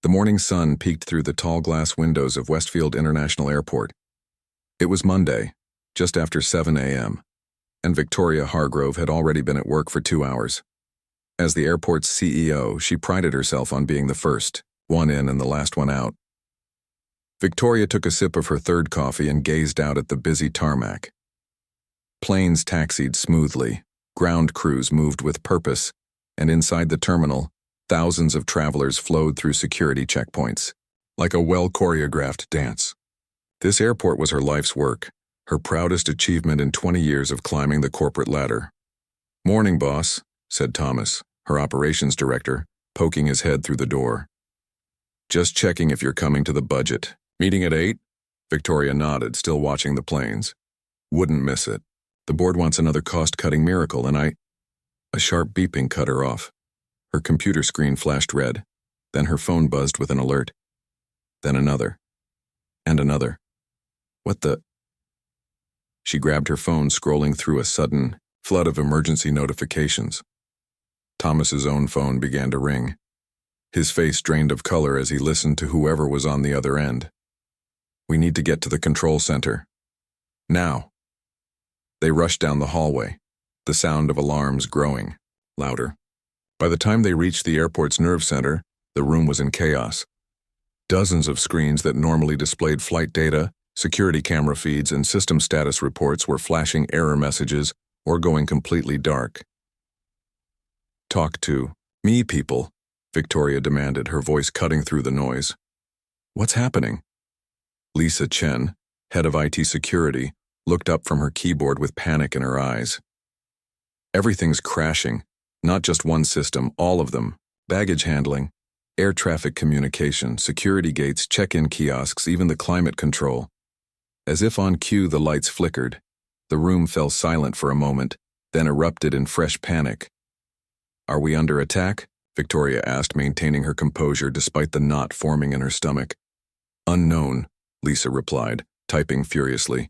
The morning sun peeked through the tall glass windows of Westfield International Airport. It was Monday, just after 7 a.m., and Victoria Hargrove had already been at work for 2 hours. As the airport's CEO, she prided herself on being the first, one in and the last one out. Victoria took a sip of her third coffee and gazed out at the busy tarmac. Planes taxied smoothly, ground crews moved with purpose, and inside the terminal, thousands of travelers flowed through security checkpoints, like a well-choreographed dance. This airport was her life's work, her proudest achievement in 20 years of climbing the corporate ladder. "Morning, boss," said Thomas, her operations director, poking his head through the door. "Just checking if you're coming to the budget. Meeting at 8? Victoria nodded, still watching the planes. "Wouldn't miss it. The board wants another cost-cutting miracle, and A sharp beeping cut her off. Her computer screen flashed red. Then her phone buzzed with an alert. Then another. And another. What the? She grabbed her phone, scrolling through a sudden flood of emergency notifications. Thomas's own phone began to ring. His face drained of color as he listened to whoever was on the other end. "We need to get to the control center. Now." They rushed down the hallway, the sound of alarms growing, louder. By the time they reached the airport's nerve center, the room was in chaos. Dozens of screens that normally displayed flight data, security camera feeds, and system status reports were flashing error messages or going completely dark. "Talk to me, people," Victoria demanded, her voice cutting through the noise. "What's happening?" Lisa Chen, head of IT security, looked up from her keyboard with panic in her eyes. "Everything's crashing. Not just one system, all of them. Baggage handling, air traffic communication, security gates, check-in kiosks, even the climate control." As if on cue, the lights flickered. The room fell silent for a moment, then erupted in fresh panic. "Are we under attack?" Victoria asked, maintaining her composure despite the knot forming in her stomach. "Unknown," Lisa replied, typing furiously.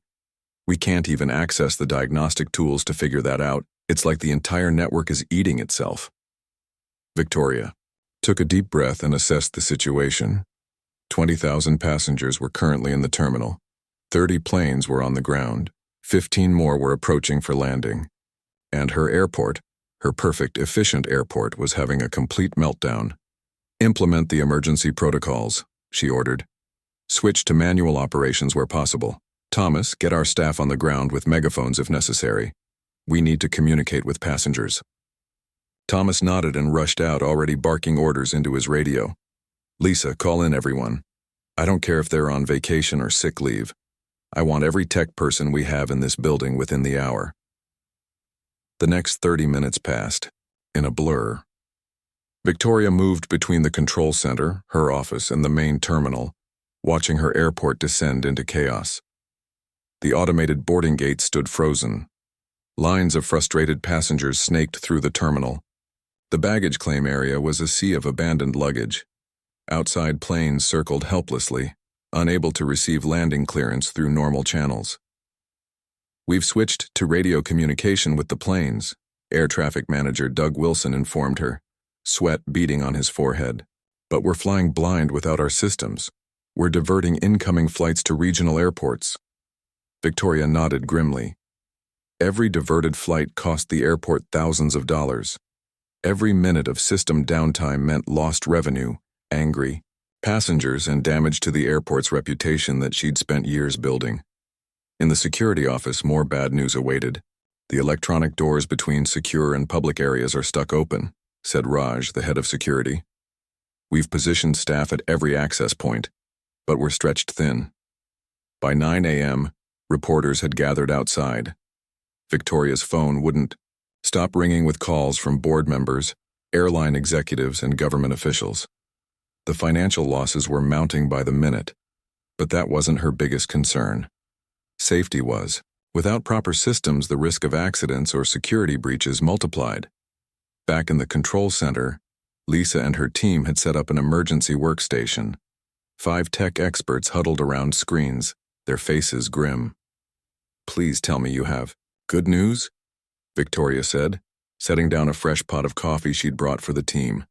"We can't even access the diagnostic tools to figure that out. It's like the entire network is eating itself." Victoria took a deep breath and assessed the situation. 20,000 passengers were currently in the terminal. 30 planes were on the ground. 15 more were approaching for landing. And her airport, her perfect, efficient airport, was having a complete meltdown. "Implement the emergency protocols," she ordered. "Switch to manual operations where possible. Thomas, get our staff on the ground with megaphones if necessary. We need to communicate with passengers." Thomas nodded and rushed out, already barking orders into his radio. "Lisa, call in everyone. I don't care if they're on vacation or sick leave. I want every tech person we have in this building within the hour." The next 30 minutes passed, in a blur. Victoria moved between the control center, her office, and the main terminal, watching her airport descend into chaos. The automated boarding gate stood frozen. Lines of frustrated passengers snaked through the terminal. The baggage claim area was a sea of abandoned luggage. Outside planes circled helplessly, unable to receive landing clearance through normal channels. "We've switched to radio communication with the planes," Air Traffic Manager Doug Wilson informed her, sweat beading on his forehead. "But we're flying blind without our systems. We're diverting incoming flights to regional airports." Victoria nodded grimly. Every diverted flight cost the airport thousands of dollars. Every minute of system downtime meant lost revenue, angry passengers, and damage to the airport's reputation that she'd spent years building. In the security office, more bad news awaited. "The electronic doors between secure and public areas are stuck open," said Raj, the head of security. "We've positioned staff at every access point, but we're stretched thin." By 9 a.m., reporters had gathered outside. Victoria's phone wouldn't stop ringing with calls from board members, airline executives, and government officials. The financial losses were mounting by the minute, but that wasn't her biggest concern. Safety was. Without proper systems, the risk of accidents or security breaches multiplied. Back in the control center, Lisa and her team had set up an emergency workstation. 5 tech experts huddled around screens, their faces grim. "Please tell me you have good news," Victoria said, setting down a fresh pot of coffee she'd brought for the team.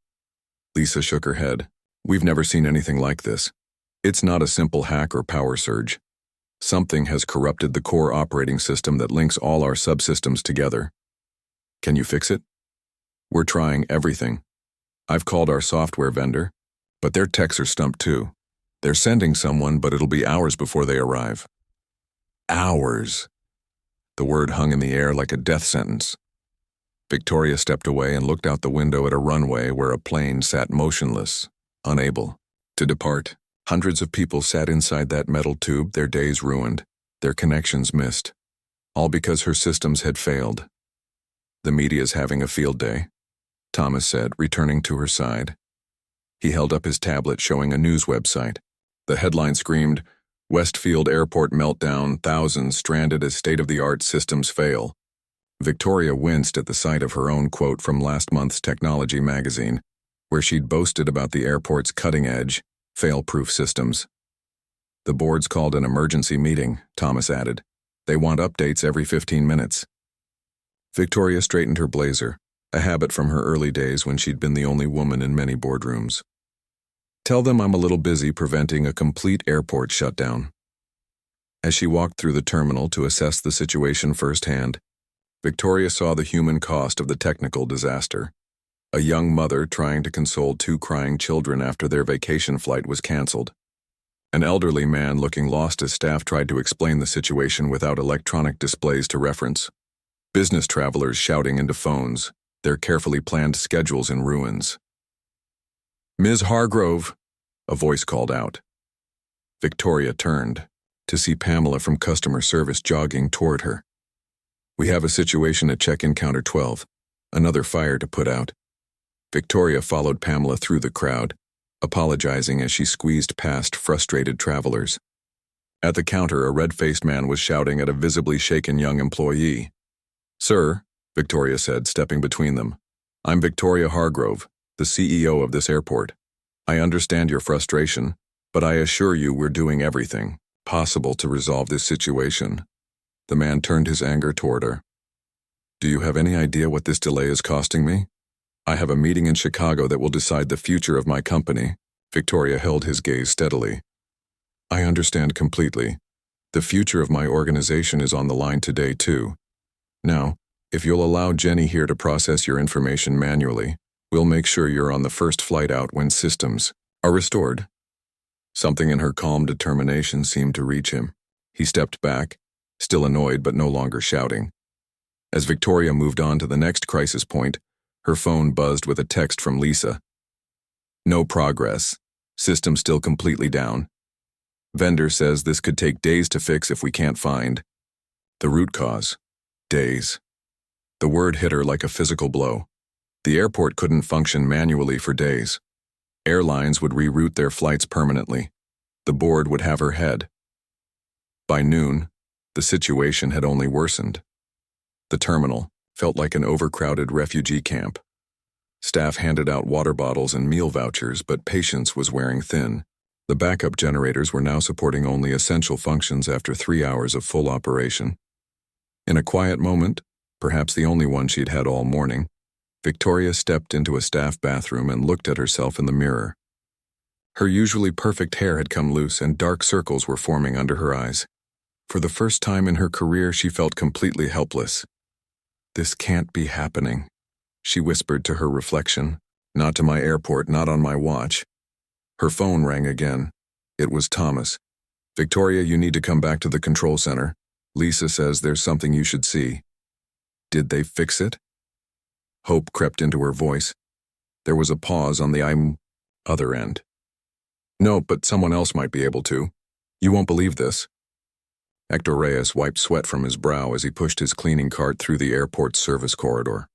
Lisa shook her head. We've never seen anything like this. It's not a simple hack or power surge. Something has corrupted the core operating system that links all our subsystems together. Can you fix it? We're trying everything. I've called our software vendor, but their techs are stumped too. They're sending someone, but it'll be hours before they arrive. Hours. The word hung in the air like a death sentence. Victoria stepped away and looked out the window at a runway where a plane sat motionless, unable to depart. Hundreds of people sat inside that metal tube, their days ruined, their connections missed, all because her systems had failed. The media's having a field day, Thomas said, returning to her side. He held up his tablet showing a news website. The headline screamed, "Westfield Airport Meltdown, Thousands Stranded as State-of-the-Art Systems Fail." Victoria winced at the sight of her own quote from last month's technology magazine, where she'd boasted about the airport's cutting-edge, fail-proof systems. The board's called an emergency meeting, Thomas added. They want updates every 15 minutes. Victoria straightened her blazer, a habit from her early days when she'd been the only woman in many boardrooms. Tell them I'm a little busy preventing a complete airport shutdown. As she walked through the terminal to assess the situation firsthand, Victoria saw the human cost of the technical disaster. A young mother trying to console two crying children after their vacation flight was canceled. An elderly man looking lost as staff tried to explain the situation without electronic displays to reference. Business travelers shouting into phones, their carefully planned schedules in ruins. "Ms. Hargrove," a voice called out. Victoria turned to see Pamela from customer service jogging toward her. "We have a situation at check-in counter 12, another fire to put out." Victoria followed Pamela through the crowd, apologizing as she squeezed past frustrated travelers. At the counter, a red-faced man was shouting at a visibly shaken young employee. "Sir," Victoria said, stepping between them, "I'm Victoria Hargrove, the CEO of this airport. I understand your frustration, but I assure you we're doing everything possible to resolve this situation." The man turned his anger toward her. "Do you have any idea what this delay is costing me? I have a meeting in Chicago that will decide the future of my company." Victoria held his gaze steadily. "I understand completely. The future of my organization is on the line today, too. Now, if you'll allow Jenny here to process your information manually, we'll make sure you're on the first flight out when systems are restored." Something in her calm determination seemed to reach him. He stepped back, still annoyed but no longer shouting. As Victoria moved on to the next crisis point, her phone buzzed with a text from Lisa. "No progress. System still completely down. Vendor says this could take days to fix if we can't find the root cause." Days. The word hit her like a physical blow. The airport couldn't function manually for days. Airlines would reroute their flights permanently. The board would have her head. By noon, the situation had only worsened. The terminal felt like an overcrowded refugee camp. Staff handed out water bottles and meal vouchers, but patience was wearing thin. The backup generators were now supporting only essential functions after 3 hours of full operation. In a quiet moment, perhaps the only one she'd had all morning, Victoria stepped into a staff bathroom and looked at herself in the mirror. Her usually perfect hair had come loose and dark circles were forming under her eyes. For the first time in her career, she felt completely helpless. "This can't be happening," she whispered to her reflection. "Not to my airport, not on my watch." Her phone rang again. It was Thomas. "Victoria, you need to come back to the control center. Lisa says there's something you should see." Did they fix it? Hope crept into her voice. There was a pause on the other end. "No, but someone else might be able to. You won't believe this." Hector Reyes wiped sweat from his brow as he pushed his cleaning cart through the airport's service corridor.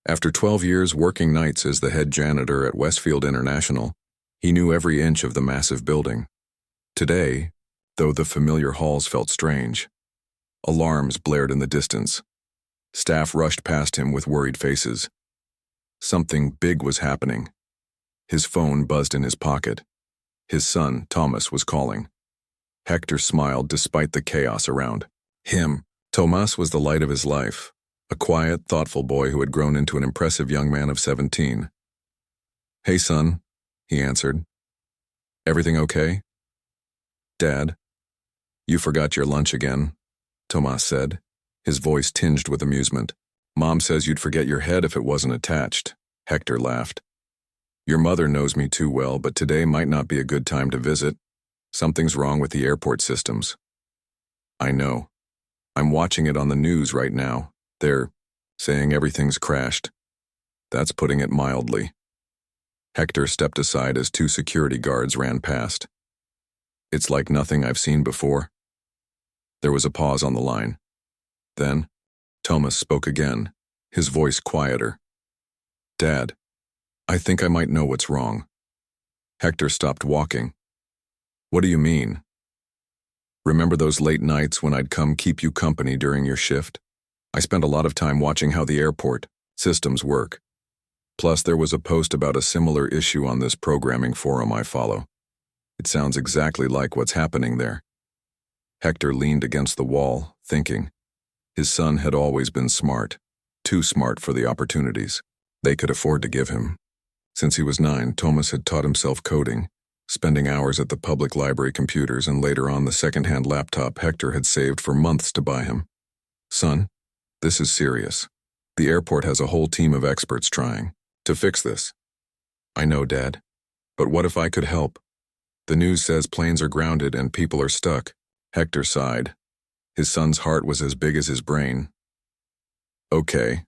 After 12 years working nights as the head janitor at Westfield International, he knew every inch of the massive building. Today, though the familiar halls felt strange, alarms blared in the distance. Staff rushed past him with worried faces. Something big was happening. His phone buzzed in his pocket. His son, Thomas, was calling. Hector smiled despite the chaos around him. Tomas was the light of his life, a quiet, thoughtful boy who had grown into an impressive young man of 17. "Hey, son," he answered. Everything okay? Dad, you forgot your lunch again, Tomas said, his voice tinged with amusement. Mom says you'd forget your head if it wasn't attached. Hector laughed. Your mother knows me too well, but today might not be a good time to visit. Something's wrong with the airport systems. I know. I'm watching it on the news right now. They're saying everything's crashed. That's putting it mildly. Hector stepped aside as two security guards ran past. It's like nothing I've seen before. There was a pause on the line. Then, Tomas spoke again, his voice quieter. Dad, I think I might know what's wrong. Hector stopped walking. What do you mean? Remember those late nights when I'd come keep you company during your shift? I spent a lot of time watching how the airport systems work. Plus, there was a post about a similar issue on this programming forum I follow. It sounds exactly like what's happening there. Hector leaned against the wall, thinking. His son had always been smart, too smart for the opportunities they could afford to give him. Since he was 9, Tomas had taught himself coding, spending hours at the public library computers and later on the second-hand laptop Hector had saved for months to buy him. Son, this is serious. The airport has a whole team of experts trying to fix this. I know, Dad. But what if I could help? The news says planes are grounded and people are stuck. Hector sighed. His son's heart was as big as his brain. Okay.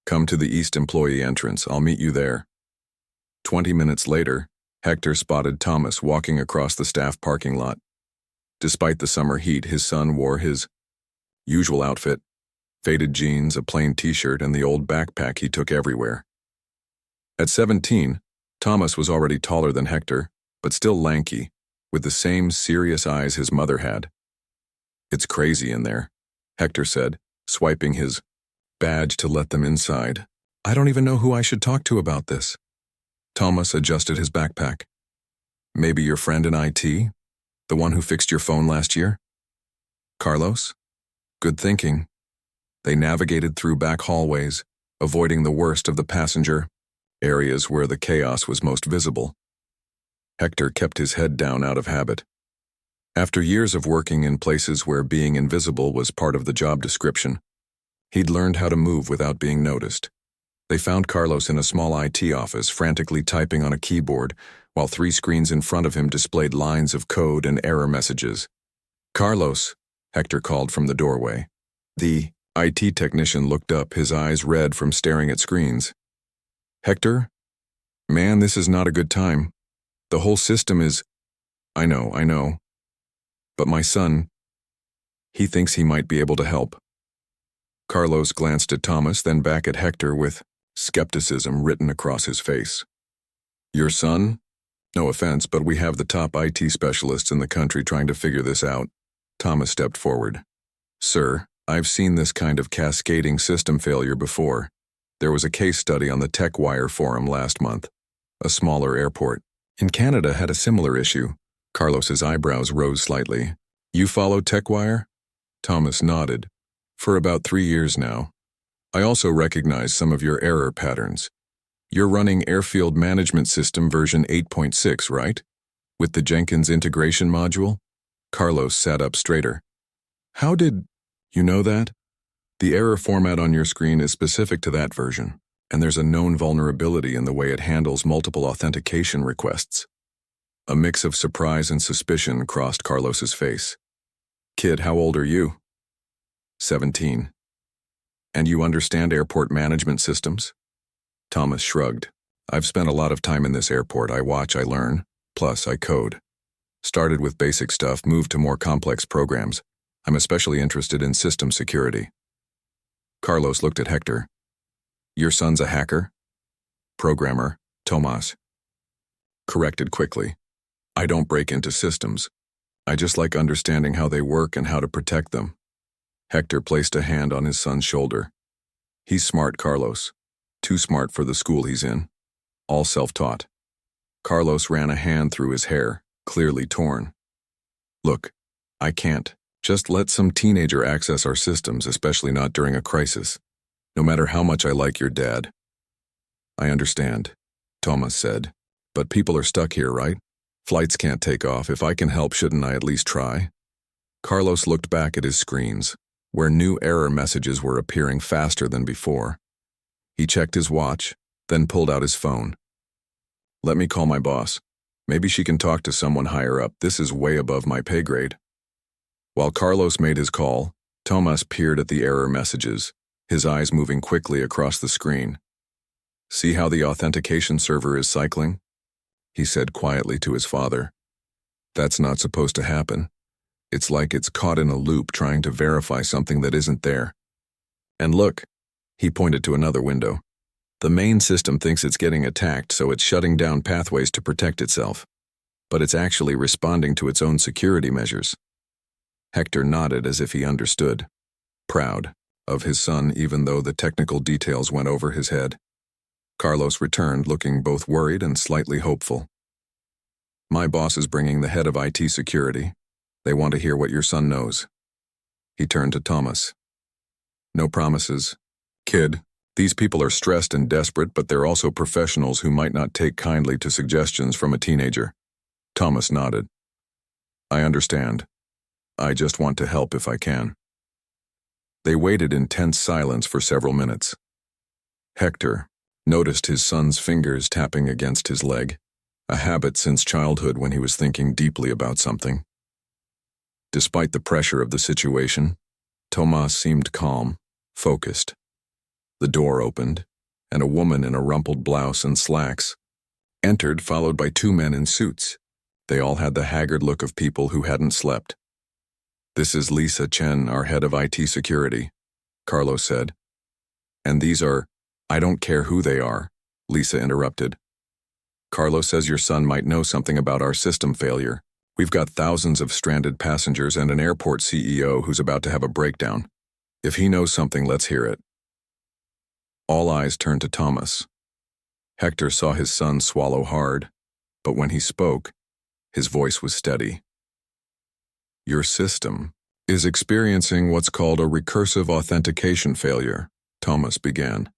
Come to the East employee entrance. I'll meet you there. 20 minutes later, Hector spotted Tomas walking across the staff parking lot. Despite the summer heat, his son wore his usual outfit, faded jeans, a plain t-shirt, and the old backpack he took everywhere. At 17, Tomas was already taller than Hector, but still lanky, with the same serious eyes his mother had. It's crazy in there, Hector said, swiping his badge to let them inside. I don't even know who I should talk to about this. Tomas adjusted his backpack. Maybe your friend in IT? The one who fixed your phone last year? Carlos? Good thinking. They navigated through back hallways, avoiding the worst of the passenger areas where the chaos was most visible. Hector kept his head down out of habit. After years of working in places where being invisible was part of the job description, he'd learned how to move without being noticed. They found Carlos in a small IT office, frantically typing on a keyboard, while 3 screens in front of him displayed lines of code and error messages. Carlos, Hector called from the doorway. The IT technician looked up, his eyes red from staring at screens. Hector? Man, this is not a good time. The whole system is... I know. But my son, he thinks he might be able to help. Carlos glanced at Tomas, then back at Hector with skepticism written across his face. Your son? No offense, but we have the top IT specialists in the country trying to figure this out. Tomas stepped forward. Sir, I've seen this kind of cascading system failure before. There was a case study on the TechWire forum last month. A smaller airport in Canada had a similar issue. Carlos's eyebrows rose slightly. You follow TechWire? Tomas nodded. For about 3 years now. I also recognize some of your error patterns. You're running Airfield Management System version 8.6, right? With the Jenkins integration module? Carlos sat up straighter. How did you know that? The error format on your screen is specific to that version, and there's a known vulnerability in the way it handles multiple authentication requests. A mix of surprise and suspicion crossed Carlos's face. Kid, how old are you? 17. And you understand airport management systems? Tomas shrugged. I've spent a lot of time in this airport. I watch, I learn, plus I code. Started with basic stuff, moved to more complex programs. I'm especially interested in system security. Carlos looked at Hector. Your son's a hacker? Programmer, Tomas corrected quickly. I don't break into systems. I just like understanding how they work and how to protect them. Hector placed a hand on his son's shoulder. He's smart, Carlos. Too smart for the school he's in. All self-taught. Carlos ran a hand through his hair, clearly torn. Look, I can't just let some teenager access our systems, especially not during a crisis. No matter how much I like your dad. I understand, Tomas said. But people are stuck here, right? Flights can't take off. If I can help, shouldn't I at least try? Carlos looked back at his screens, where new error messages were appearing faster than before. He checked his watch, then pulled out his phone. Let me call my boss. Maybe she can talk to someone higher up. This is way above my pay grade. While Carlos made his call, Tomas peered at the error messages, his eyes moving quickly across the screen. See how the authentication server is cycling? He said quietly to his father. That's not supposed to happen. It's like it's caught in a loop trying to verify something that isn't there. And look, he pointed to another window. The main system thinks it's getting attacked, so it's shutting down pathways to protect itself. But it's actually responding to its own security measures. Hector nodded as if he understood, proud of his son even though the technical details went over his head. Carlos returned looking both worried and slightly hopeful. My boss is bringing the head of IT security. They want to hear what your son knows. He turned to Thomas. No promises. Kid, these people are stressed and desperate, but they're also professionals who might not take kindly to suggestions from a teenager. Thomas nodded. I understand. I just want to help if I can. They waited in tense silence for several minutes. Hector noticed his son's fingers tapping against his leg, a habit since childhood when he was thinking deeply about something. Despite the pressure of the situation, Tomas seemed calm, focused. The door opened, and a woman in a rumpled blouse and slacks entered, followed by two men in suits. They all had the haggard look of people who hadn't slept. This is Lisa Chen, our head of IT security, Carlos said. And these are, I don't care who they are, Lisa interrupted. Carlos says your son might know something about our system failure. We've got thousands of stranded passengers and an airport CEO who's about to have a breakdown. If he knows something, let's hear it. All eyes turned to Thomas. Hector saw his son swallow hard, but when he spoke, his voice was steady. Your system is experiencing what's called a recursive authentication failure, Thomas began.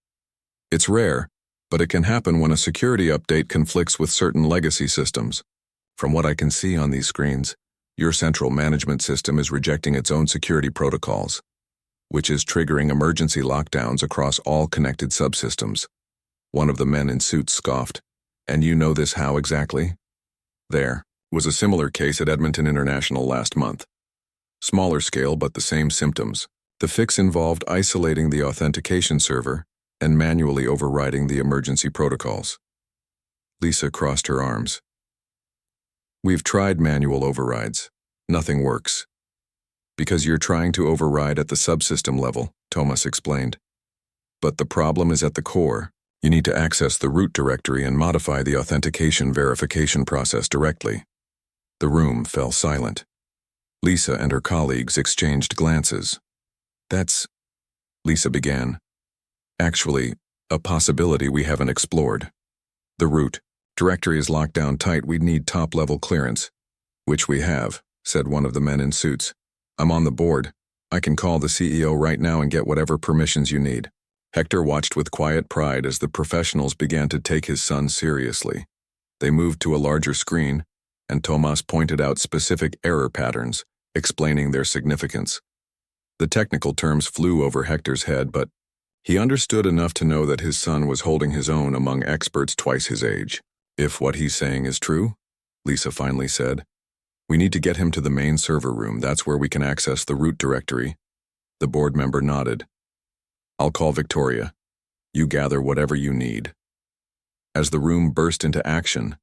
It's rare, but it can happen when a security update conflicts with certain legacy systems. From what I can see on these screens, your central management system is rejecting its own security protocols, which is triggering emergency lockdowns across all connected subsystems. One of the men in suits scoffed. And you know this how exactly? There was a similar case at Edmonton International last month. Smaller scale, but the same symptoms. The fix involved isolating the authentication server and manually overriding the emergency protocols. Lisa crossed her arms. We've tried manual overrides. Nothing works. Because you're trying to override at the subsystem level, Thomas explained. But the problem is at the core. You need to access the root directory and modify the authentication verification process directly. The room fell silent. Lisa and her colleagues exchanged glances. That's, Lisa began. Actually, a possibility we haven't explored. The root directory is locked down tight. We'd need top-level clearance. Which we have, said one of the men in suits. I'm on the board. I can call the CEO right now and get whatever permissions you need. Hector watched with quiet pride as the professionals began to take his son seriously. They moved to a larger screen, and Tomas pointed out specific error patterns, explaining their significance. The technical terms flew over Hector's head, but he understood enough to know that his son was holding his own among experts twice his age. If what he's saying is true, Lisa finally said, we need to get him to the main server room. That's where we can access the root directory. The board member nodded. I'll call Victoria. You gather whatever you need. As the room burst into action,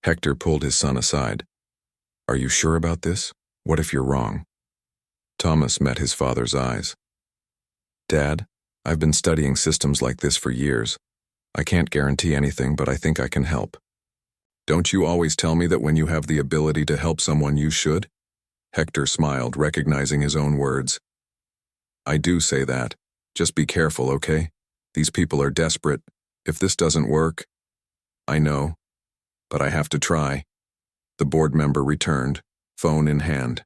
Hector pulled his son aside. Are you sure about this? What if you're wrong? Thomas met his father's eyes. Dad, I've been studying systems like this for years. I can't guarantee anything, but I think I can help. Don't you always tell me that when you have the ability to help someone you should? Hector smiled, recognizing his own words. I do say that. Just be careful, okay? These people are desperate. If this doesn't work, I know, but I have to try. The board member returned, phone in hand.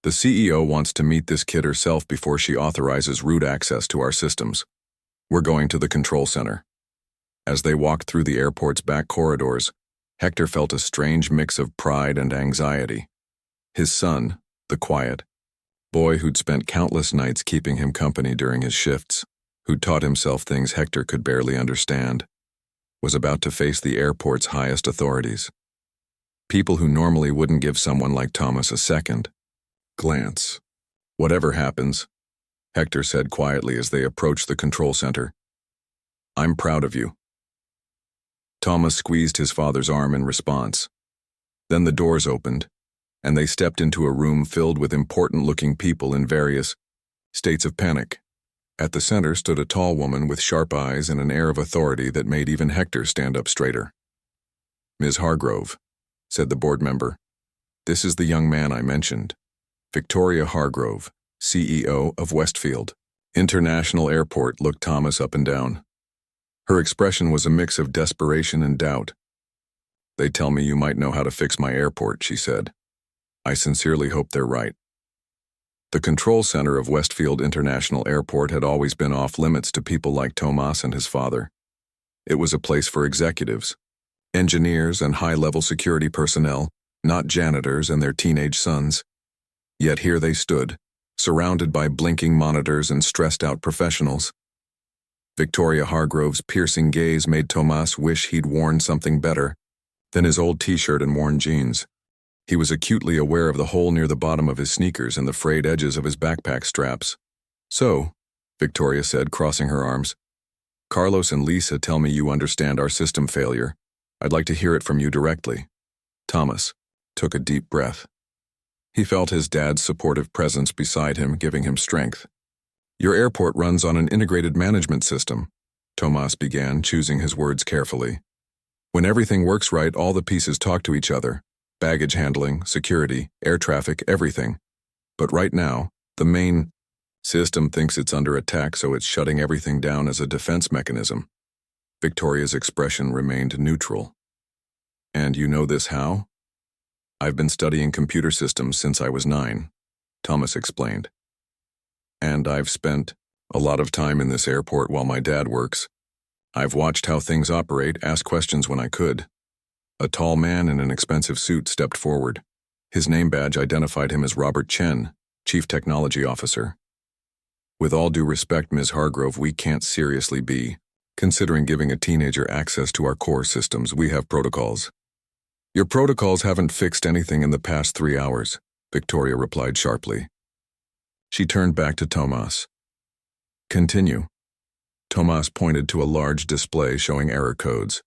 The CEO wants to meet this kid herself before she authorizes root access to our systems. We're going to the control center. As they walked through the airport's back corridors, Hector felt a strange mix of pride and anxiety. His son, the quiet boy who'd spent countless nights keeping him company during his shifts, who'd taught himself things Hector could barely understand, was about to face the airport's highest authorities. People who normally wouldn't give someone like Thomas a second glance. "Whatever happens," Hector said quietly as they approached the control center, "I'm proud of you." Thomas squeezed his father's arm in response. Then the doors opened, and they stepped into a room filled with important-looking people in various states of panic. At the center stood a tall woman with sharp eyes and an air of authority that made even Hector stand up straighter. "Ms. Hargrove," said the board member, "this is the young man I mentioned. Victoria Hargrove, CEO of Westfield International Airport." Looked Thomas up and down. Her expression was a mix of desperation and doubt. "They tell me you might know how to fix my airport," she said. "I sincerely hope they're right." The control center of Westfield International Airport had always been off limits to people like Tomas and his father. It was a place for executives, engineers, and high-level security personnel, not janitors and their teenage sons. Yet here they stood, surrounded by blinking monitors and stressed-out professionals. Victoria Hargrove's piercing gaze made Tomas wish he'd worn something better than his old t-shirt and worn jeans. He was acutely aware of the hole near the bottom of his sneakers and the frayed edges of his backpack straps. "So," Victoria said, crossing her arms, "Carlos and Lisa tell me you understand our system failure. I'd like to hear it from you directly." Thomas took a deep breath. He felt his dad's supportive presence beside him, giving him strength. "Your airport runs on an integrated management system," Tomas began, choosing his words carefully. "When everything works right, all the pieces talk to each other. Baggage handling, security, air traffic, everything. But right now, the main system thinks it's under attack, so it's shutting everything down as a defense mechanism." Victoria's expression remained neutral. "And you know this how?" "I've been studying computer systems since I was 9, Thomas explained. "And I've spent a lot of time in this airport while my dad works. I've watched how things operate, asked questions when I could." A tall man in an expensive suit stepped forward. His name badge identified him as Robert Chen, Chief Technology Officer. "With all due respect, Ms. Hargrove, we can't seriously be considering giving a teenager access to our core systems. We have protocols." "Your protocols haven't fixed anything in the past 3 hours," Victoria replied sharply. She turned back to Tomas. "Continue." Tomas pointed to a large display showing error codes.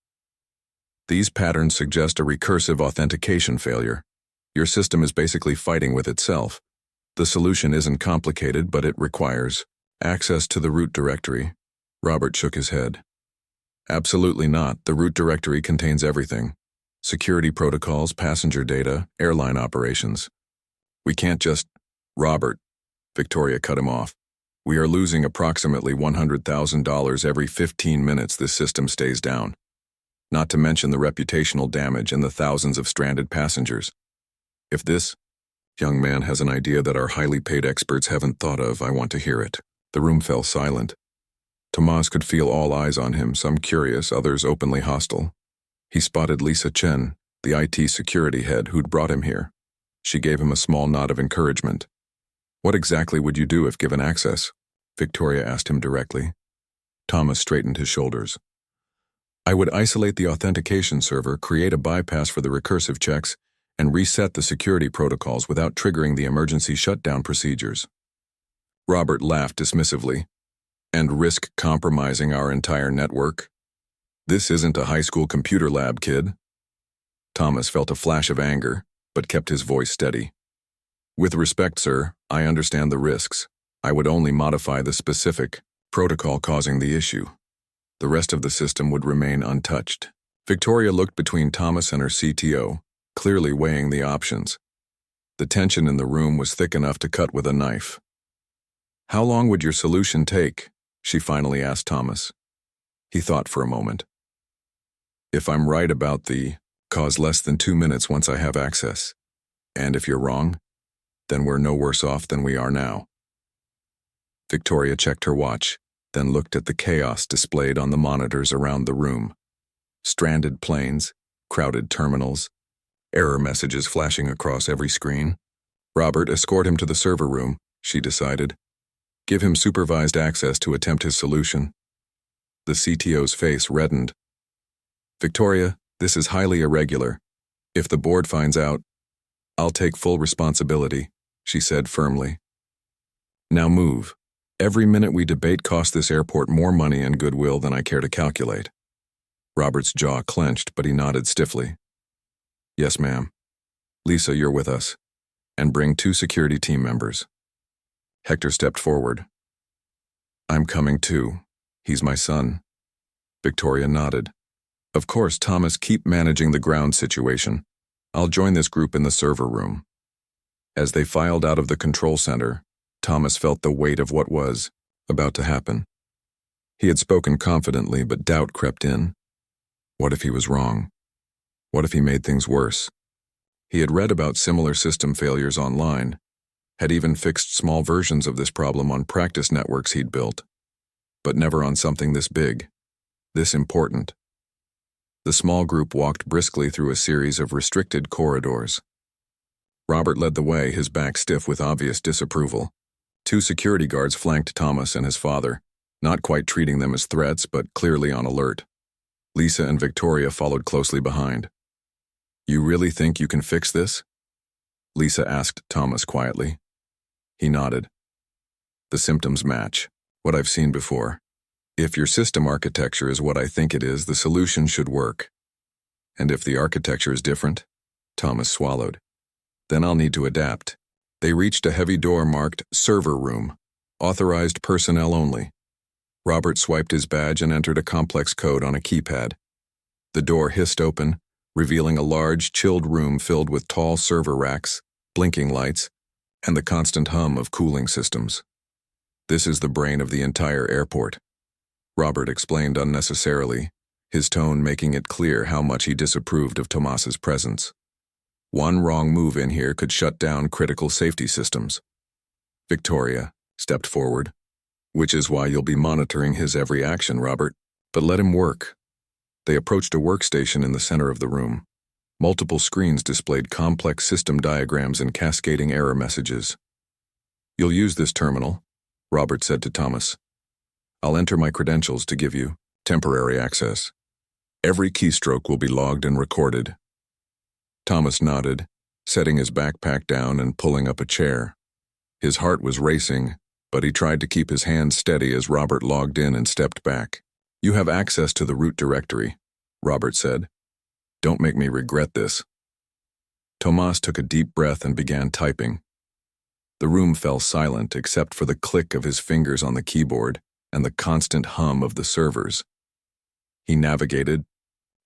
"These patterns suggest a recursive authentication failure. Your system is basically fighting with itself. The solution isn't complicated, but it requires access to the root directory." Robert shook his head. "Absolutely not. The root directory contains everything. Security protocols, passenger data, airline operations. We can't just—" "Robert," Victoria cut him off. "We are losing approximately $100,000 every 15 minutes this system stays down. Not to mention the reputational damage and the thousands of stranded passengers. If this young man has an idea that our highly paid experts haven't thought of, I want to hear it." The room fell silent. Tomas could feel all eyes on him, some curious, others openly hostile. He spotted Lisa Chen, the IT security head who'd brought him here. She gave him a small nod of encouragement. "What exactly would you do if given access?" Victoria asked him directly. Thomas straightened his shoulders. "I would isolate the authentication server, create a bypass for the recursive checks, and reset the security protocols without triggering the emergency shutdown procedures." Robert laughed dismissively. "And risk compromising our entire network? This isn't a high school computer lab, kid." Thomas felt a flash of anger, but kept his voice steady. "With respect, sir, I understand the risks. I would only modify the specific protocol causing the issue. The rest of the system would remain untouched." Victoria looked between Thomas and her CTO, clearly weighing the options. The tension in the room was thick enough to cut with a knife. "How long would your solution take?" she finally asked Thomas. He thought for a moment. "If I'm right about the cause, less than 2 minutes once I have access. And if you're wrong, then we're no worse off than we are now." Victoria checked her watch, then looked at the chaos displayed on the monitors around the room. Stranded planes, crowded terminals, error messages flashing across every screen. Robert, escort him to the server room, she decided. Give him supervised access to attempt his solution. The CTO's face reddened. Victoria, this is highly irregular. If the board finds out, I'll take full responsibility, she said firmly. Now move. Every minute we debate costs this airport more money and goodwill than I care to calculate. Robert's jaw clenched, but he nodded stiffly. Yes, ma'am. Lisa, you're with us. And bring 2 security team members. Hector stepped forward. I'm coming too. He's my son. Victoria nodded. Of course, Thomas, keep managing the ground situation. I'll join this group in the server room. As they filed out of the control center, Thomas felt the weight of what was about to happen. He had spoken confidently, but doubt crept in. What if he was wrong? What if he made things worse? He had read about similar system failures online, had even fixed small versions of this problem on practice networks he'd built, but never on something this big, this important. The small group walked briskly through a series of restricted corridors. Robert led the way, his back stiff with obvious disapproval. 2 security guards flanked Thomas and his father, not quite treating them as threats, but clearly on alert. Lisa and Victoria followed closely behind. You really think you can fix this? Lisa asked Thomas quietly. He nodded. The symptoms match what I've seen before. If your system architecture is what I think it is, the solution should work. And if the architecture is different? Thomas swallowed. Then I'll need to adapt. They reached a heavy door marked Server Room, authorized personnel only. Robert swiped his badge and entered a complex code on a keypad. The door hissed open, revealing a large, chilled room filled with tall server racks, blinking lights, and the constant hum of cooling systems. This is the brain of the entire airport, Robert explained unnecessarily, his tone making it clear how much he disapproved of Tomas's presence. One wrong move in here could shut down critical safety systems. Victoria stepped forward. Which is why you'll be monitoring his every action, Robert. But let him work. They approached a workstation in the center of the room. Multiple screens displayed complex system diagrams and cascading error messages. You'll use this terminal, Robert said to Thomas. I'll enter my credentials to give you temporary access. Every keystroke will be logged and recorded. Thomas nodded, setting his backpack down and pulling up a chair. His heart was racing, but he tried to keep his hands steady as Robert logged in and stepped back. You have access to the root directory, Robert said. Don't make me regret this. Tomas took a deep breath and began typing. The room fell silent except for the click of his fingers on the keyboard and the constant hum of the servers. He navigated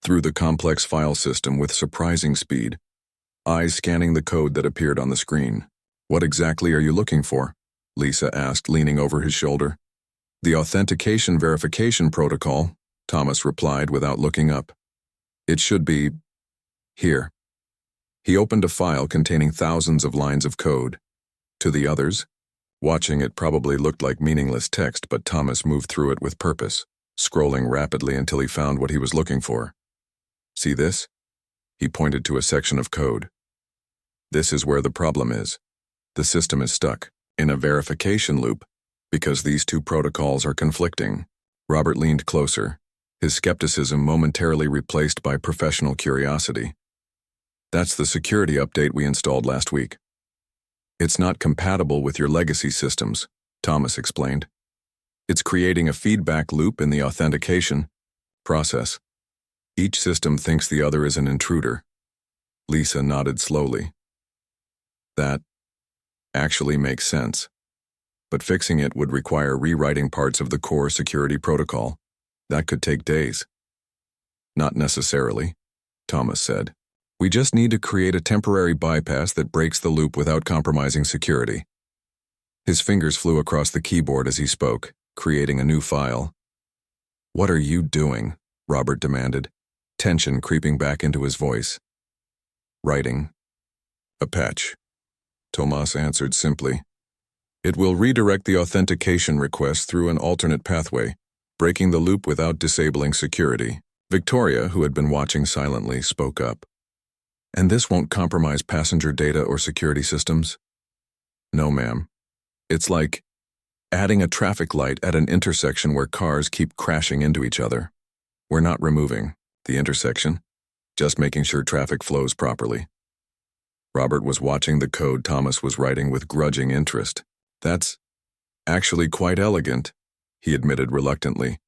through the complex file system with surprising speed, eyes scanning the code that appeared on the screen. What exactly are you looking for? Lisa asked, leaning over his shoulder. The authentication verification protocol, Thomas replied without looking up. It should be here. He opened a file containing thousands of lines of code. To the others, watching it probably looked like meaningless text, but Thomas moved through it with purpose, scrolling rapidly until he found what he was looking for. See this? He pointed to a section of code. This is where the problem is. The system is stuck in a verification loop because these 2 protocols are conflicting. Robert leaned closer, his skepticism momentarily replaced by professional curiosity. That's the security update we installed last week. It's not compatible with your legacy systems, Thomas explained. It's creating a feedback loop in the authentication process. Each system thinks the other is an intruder. Lisa nodded slowly. That actually makes sense. But fixing it would require rewriting parts of the core security protocol. That could take days. Not necessarily, Thomas said. We just need to create a temporary bypass that breaks the loop without compromising security. His fingers flew across the keyboard as he spoke, creating a new file. What are you doing? Robert demanded, tension creeping back into his voice. Writing. A patch. Tomas answered simply. It will redirect the authentication request through an alternate pathway, breaking the loop without disabling security. Victoria, who had been watching silently, spoke up. And this won't compromise passenger data or security systems? No, ma'am. It's like adding a traffic light at an intersection where cars keep crashing into each other. We're not removing the intersection, just making sure traffic flows properly. Robert was watching the code Thomas was writing with grudging interest. That's actually quite elegant, he admitted reluctantly.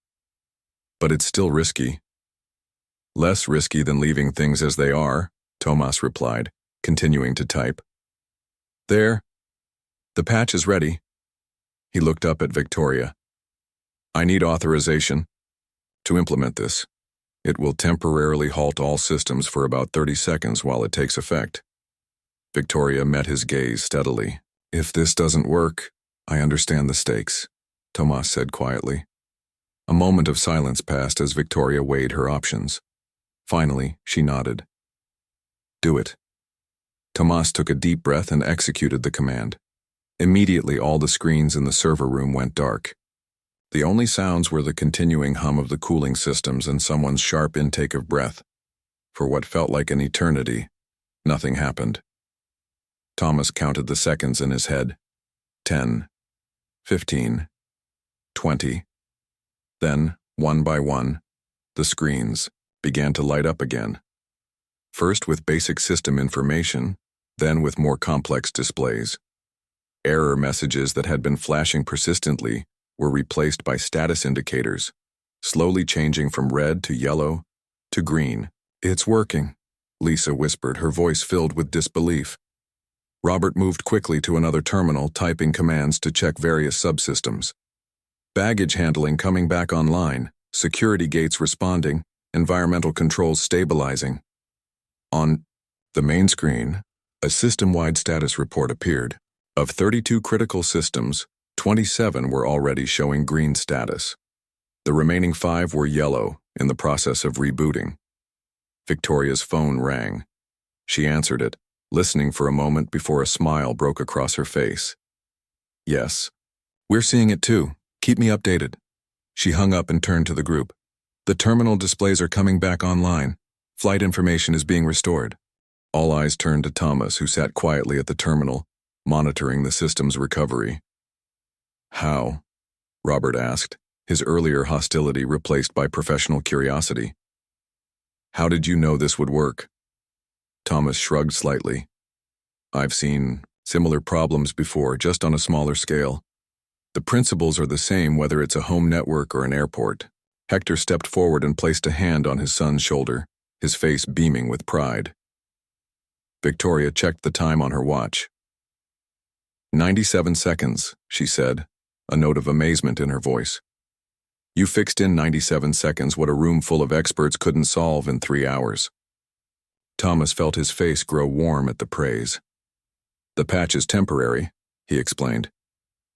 But it's still risky. Less risky than leaving things as they are, Thomas replied, continuing to type. There. The patch is ready. He looked up at Victoria. I need authorization to implement this. It will temporarily halt all systems for about 30 seconds while it takes effect. Victoria met his gaze steadily. If this doesn't work, I understand the stakes, Thomas said quietly. A moment of silence passed as Victoria weighed her options. Finally, she nodded. Do it. Thomas took a deep breath and executed the command. Immediately, all the screens in the server room went dark. The only sounds were the continuing hum of the cooling systems and someone's sharp intake of breath. For what felt like an eternity, nothing happened. Thomas counted the seconds in his head. 10, 15, 20. Then, one by one, the screens began to light up again. First with basic system information, then with more complex displays. Error messages that had been flashing persistently were replaced by status indicators, slowly changing from red to yellow to green. It's working, Lisa whispered, her voice filled with disbelief. Robert moved quickly to another terminal, typing commands to check various subsystems. Baggage handling coming back online, security gates responding, environmental controls stabilizing. On the main screen, a system-wide status report appeared. Of 32 critical systems, 27 were already showing green status. The remaining 5 were yellow, in the process of rebooting. Victoria's phone rang. She answered it, listening for a moment before a smile broke across her face. Yes. We're seeing it too. Keep me updated. She hung up and turned to the group. The terminal displays are coming back online. Flight information is being restored. All eyes turned to Thomas, who sat quietly at the terminal, monitoring the system's recovery. How? Robert asked, his earlier hostility replaced by professional curiosity. How did you know this would work? Thomas shrugged slightly. I've seen similar problems before, just on a smaller scale. The principles are the same whether it's a home network or an airport. Hector stepped forward and placed a hand on his son's shoulder, his face beaming with pride. Victoria checked the time on her watch. 97 seconds, she said, a note of amazement in her voice. You fixed in 97 seconds what a room full of experts couldn't solve in 3 hours. Thomas felt his face grow warm at the praise. The patch is temporary, he explained.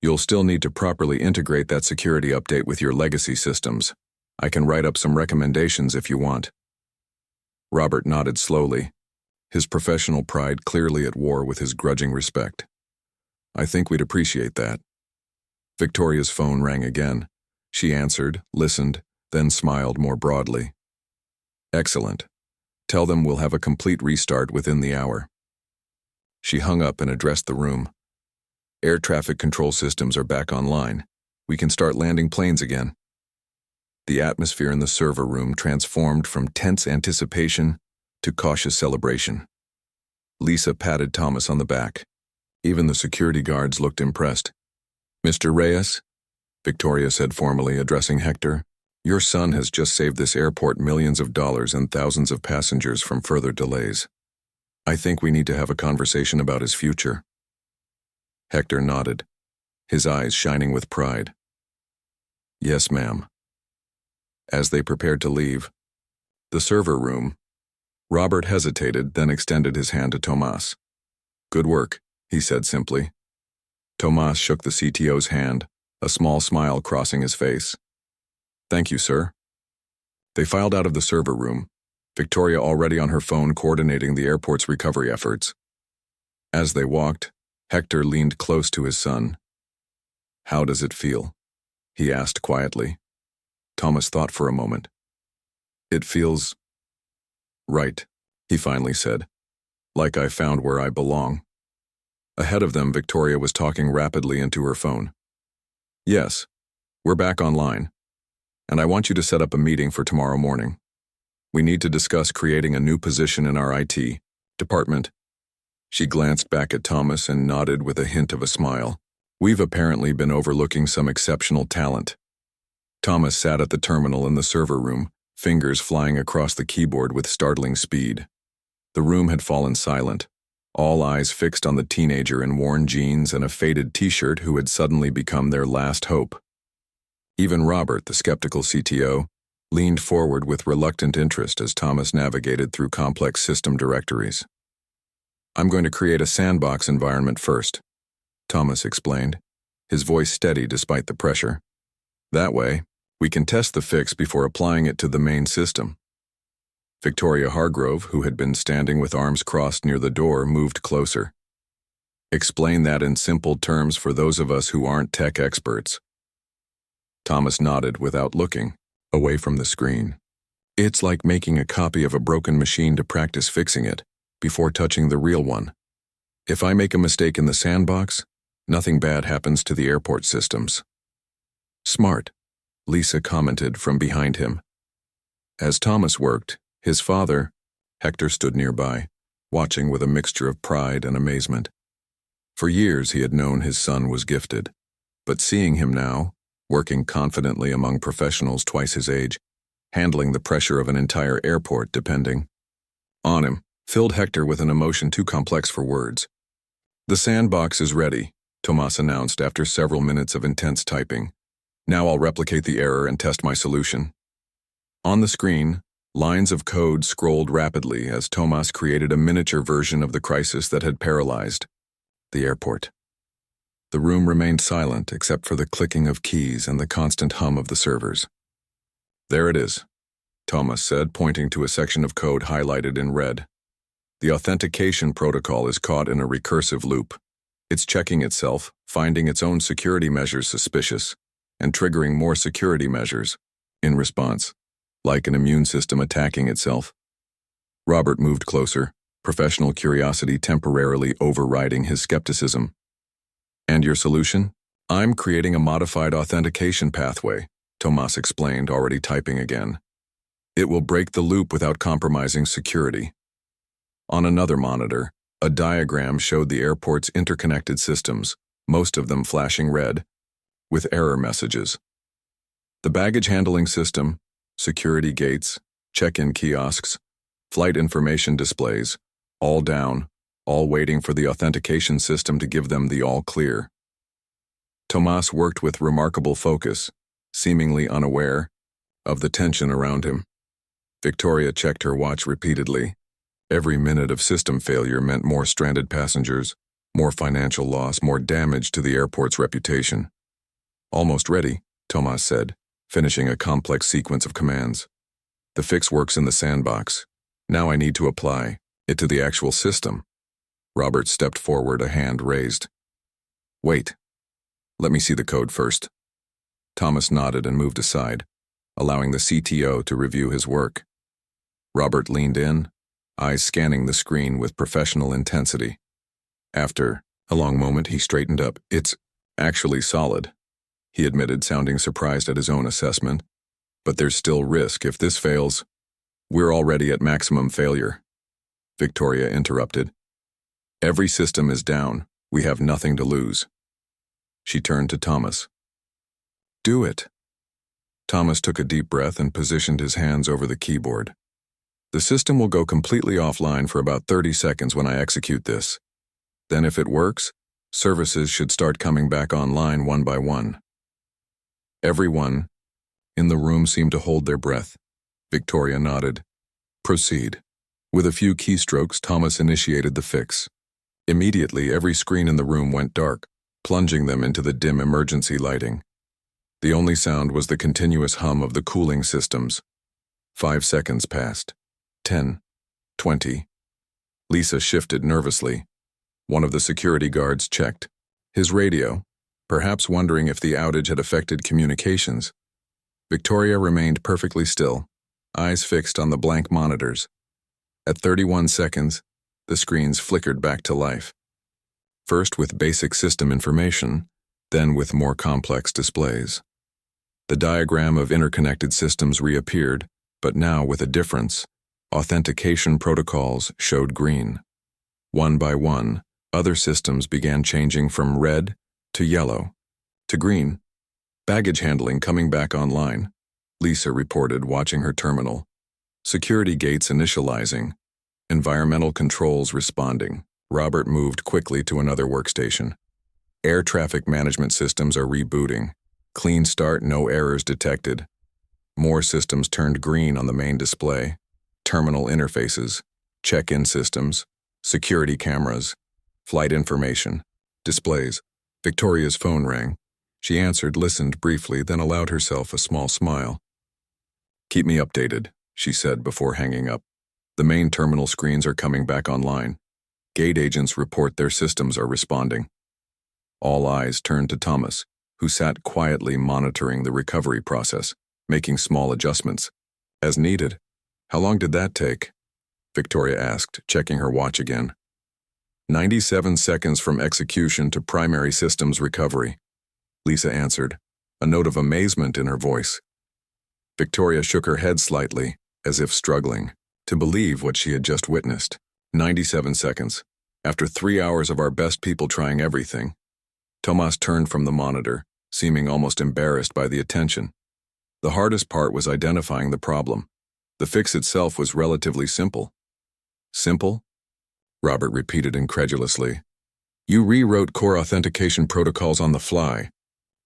You'll still need to properly integrate that security update with your legacy systems. I can write up some recommendations if you want. Robert nodded slowly, his professional pride clearly at war with his grudging respect. I think we'd appreciate that. Victoria's phone rang again. She answered, listened, then smiled more broadly. Excellent. Tell them we'll have a complete restart within the hour. She hung up and addressed the room. Air traffic control systems are back online. We can start landing planes again. The atmosphere in the server room transformed from tense anticipation to cautious celebration. Lisa patted Thomas on the back. Even the security guards looked impressed. Mr. Reyes, Victoria said formally, addressing Hector, your son has just saved this airport millions of dollars and thousands of passengers from further delays. I think we need to have a conversation about his future. Hector nodded, his eyes shining with pride. Yes, ma'am. As they prepared to leave the server room, Robert hesitated, then extended his hand to Thomas. Good work, he said simply. Thomas shook the CTO's hand, a small smile crossing his face. Thank you, sir. They filed out of the server room, Victoria already on her phone coordinating the airport's recovery efforts. As they walked, Hector leaned close to his son. How does it feel? He asked quietly. Thomas thought for a moment. It feels right, he finally said. Like I found where I belong. Ahead of them, Victoria was talking rapidly into her phone. Yes, we're back online. And I want you to set up a meeting for tomorrow morning. We need to discuss creating a new position in our IT department. She glanced back at Thomas and nodded with a hint of a smile. We've apparently been overlooking some exceptional talent. Thomas sat at the terminal in the server room, fingers flying across the keyboard with startling speed. The room had fallen silent, all eyes fixed on the teenager in worn jeans and a faded t-shirt who had suddenly become their last hope. Even Robert, the skeptical CTO, leaned forward with reluctant interest as Thomas navigated through complex system directories. I'm going to create a sandbox environment first, Thomas explained, his voice steady despite the pressure. That way, we can test the fix before applying it to the main system. Victoria Hargrove, who had been standing with arms crossed near the door, moved closer. Explain that in simple terms for those of us who aren't tech experts. Thomas nodded without looking, away from the screen. It's like making a copy of a broken machine to practice fixing it, before touching the real one. If I make a mistake in the sandbox, nothing bad happens to the airport systems. Smart, Lisa commented from behind him. As Thomas worked, his father, Hector, stood nearby, watching with a mixture of pride and amazement. For years he had known his son was gifted, but seeing him now, working confidently among professionals twice his age, handling the pressure of an entire airport depending on him, filled Hector with an emotion too complex for words. The sandbox is ready, Tomas announced after several minutes of intense typing. Now I'll replicate the error and test my solution. On the screen, lines of code scrolled rapidly as Tomas created a miniature version of the crisis that had paralyzed the airport. The room remained silent except for the clicking of keys and the constant hum of the servers. There it is, Tomas said, pointing to a section of code highlighted in red. The authentication protocol is caught in a recursive loop. It's checking itself, finding its own security measures suspicious, and triggering more security measures in response, like an immune system attacking itself. Robert moved closer, professional curiosity temporarily overriding his skepticism. And your solution? I'm creating a modified authentication pathway, Tomas explained, already typing again. It will break the loop without compromising security. On another monitor, a diagram showed the airport's interconnected systems, most of them flashing red, with error messages. The baggage handling system, security gates, check-in kiosks, flight information displays, all down, all waiting for the authentication system to give them the all clear. Tomas worked with remarkable focus, seemingly unaware of the tension around him. Victoria checked her watch repeatedly. Every minute of system failure meant more stranded passengers, more financial loss, more damage to the airport's reputation. Almost ready, Tomas said, finishing a complex sequence of commands. The fix works in the sandbox. Now I need to apply it to the actual system. Robert stepped forward, a hand raised. Wait. Let me see the code first. Thomas nodded and moved aside, allowing the CTO to review his work. Robert leaned in, eyes scanning the screen with professional intensity. After a long moment, he straightened up. It's actually solid, he admitted, sounding surprised at his own assessment. But there's still risk. If this fails, we're already at maximum failure. Victoria interrupted. Every system is down. We have nothing to lose. She turned to Thomas. Do it. Thomas took a deep breath and positioned his hands over the keyboard. The system will go completely offline for about 30 seconds when I execute this. Then if it works, services should start coming back online one by one. Everyone in the room seemed to hold their breath. Victoria nodded. Proceed. With a few keystrokes, Thomas initiated the fix. Immediately, every screen in the room went dark, plunging them into the dim emergency lighting. The only sound was the continuous hum of the cooling systems. 5 seconds passed. 10. 20. Lisa shifted nervously. One of the security guards checked his radio, perhaps wondering if the outage had affected communications. Victoria remained perfectly still, eyes fixed on the blank monitors. At 31 seconds, the screens flickered back to life. First with basic system information, then with more complex displays. The diagram of interconnected systems reappeared, but now with a difference. Authentication protocols showed green. One by one, other systems began changing from red to yellow to green. Baggage handling coming back online, Lisa reported, watching her terminal. Security gates initializing. Environmental controls responding. Robert moved quickly to another workstation. Air traffic management systems are rebooting. Clean start, no errors detected. More systems turned green on the main display. Terminal interfaces, check-in systems, security cameras, flight information, displays. Victoria's phone rang. She answered, listened briefly, then allowed herself a small smile. "Keep me updated," she said before hanging up. "The main terminal screens are coming back online. Gate agents report their systems are responding." All eyes turned to Thomas, who sat quietly monitoring the recovery process, making small adjustments. "As needed." "How long did that take?" Victoria asked, checking her watch again. 97 seconds from execution to primary systems recovery," Lisa answered, a note of amazement in her voice. Victoria shook her head slightly, as if struggling to believe what she had just witnessed. 97 seconds. After 3 hours of our best people trying everything. Tomas turned from the monitor, seeming almost embarrassed by the attention. The hardest part was identifying the problem. The fix itself was relatively simple. "Simple?" Robert repeated incredulously. "You rewrote core authentication protocols on the fly."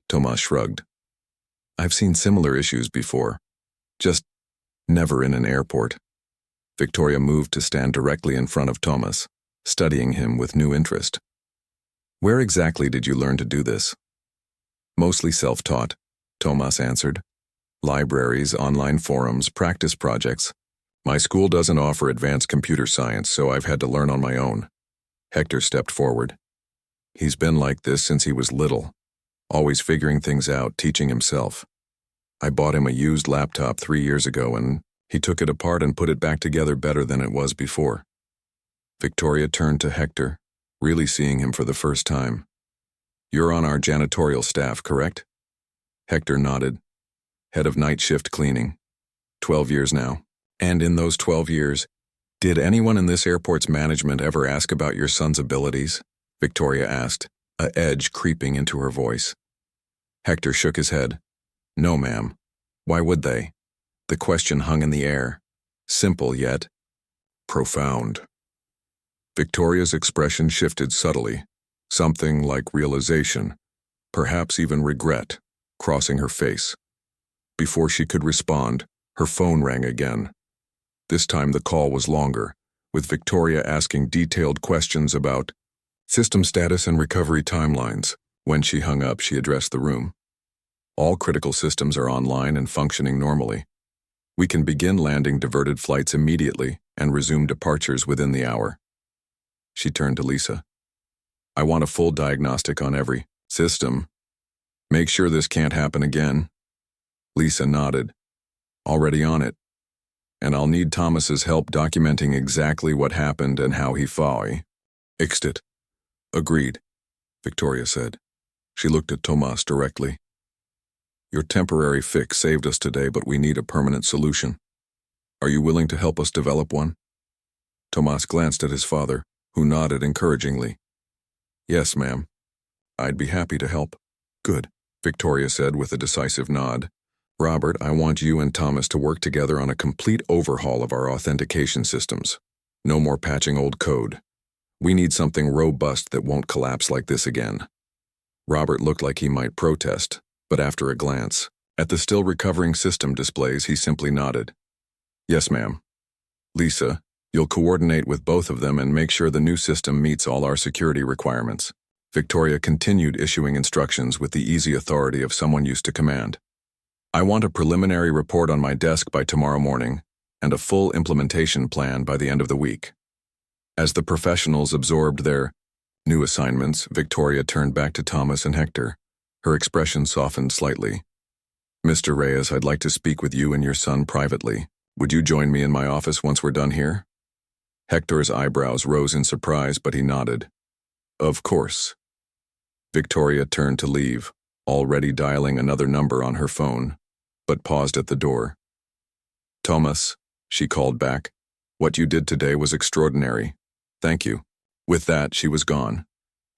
Tomas shrugged. "I've seen similar issues before. Just never in an airport." Victoria moved to stand directly in front of Tomas, studying him with new interest. "Where exactly did you learn to do this?" "Mostly self-taught," Tomas answered. "Libraries, online forums, practice projects. My school doesn't offer advanced computer science, so I've had to learn on my own." Hector stepped forward. "He's been like this since he was little, always figuring things out, teaching himself. I bought him a used laptop 3 years ago, and he took it apart and put it back together better than it was before." Victoria turned to Hector, really seeing him for the first time. "You're on our janitorial staff, correct?" Hector nodded. "Head of night shift cleaning. 12 years now. And in those 12 years, did anyone in this airport's management ever ask about your son's abilities?" Victoria asked, a edge creeping into her voice. Hector shook his head. "No, ma'am. Why would they?" The question hung in the air. Simple yet profound. Victoria's expression shifted subtly, something like realization, perhaps even regret, crossing her face. Before she could respond, her phone rang again. This time the call was longer, with Victoria asking detailed questions about system status and recovery timelines. When she hung up, she addressed the room. "All critical systems are online and functioning normally. We can begin landing diverted flights immediately and resume departures within the hour." She turned to Lisa. "I want a full diagnostic on every system. Make sure this can't happen again." Lisa nodded. "Already on it. And I'll need Thomas's help documenting exactly what happened and how he fixed it." "Agreed," Victoria said. She looked at Tomas directly. "Your temporary fix saved us today, but we need a permanent solution. Are you willing to help us develop one?" Tomas glanced at his father, who nodded encouragingly. "Yes, ma'am. I'd be happy to help." "Good," Victoria said with a decisive nod. "Robert, I want you and Thomas to work together on a complete overhaul of our authentication systems. No more patching old code. We need something robust that won't collapse like this again." Robert looked like he might protest, but after a glance at the still recovering system displays, he simply nodded. "Yes, ma'am. Lisa, you'll coordinate with both of them and make sure the new system meets all our security requirements." Victoria continued issuing instructions with the easy authority of someone used to command. "I want a preliminary report on my desk by tomorrow morning, and a full implementation plan by the end of the week." As the professionals absorbed their new assignments, Victoria turned back to Thomas and Hector. Her expression softened slightly. "Mr. Reyes, I'd like to speak with you and your son privately." Would you join me in my office once we're done here? Hector's eyebrows rose in surprise, but he nodded. Of course. Victoria turned to leave, already dialing another number on her phone, but paused at the door. Thomas, she called back, what you did today was extraordinary. Thank you. With that, she was gone,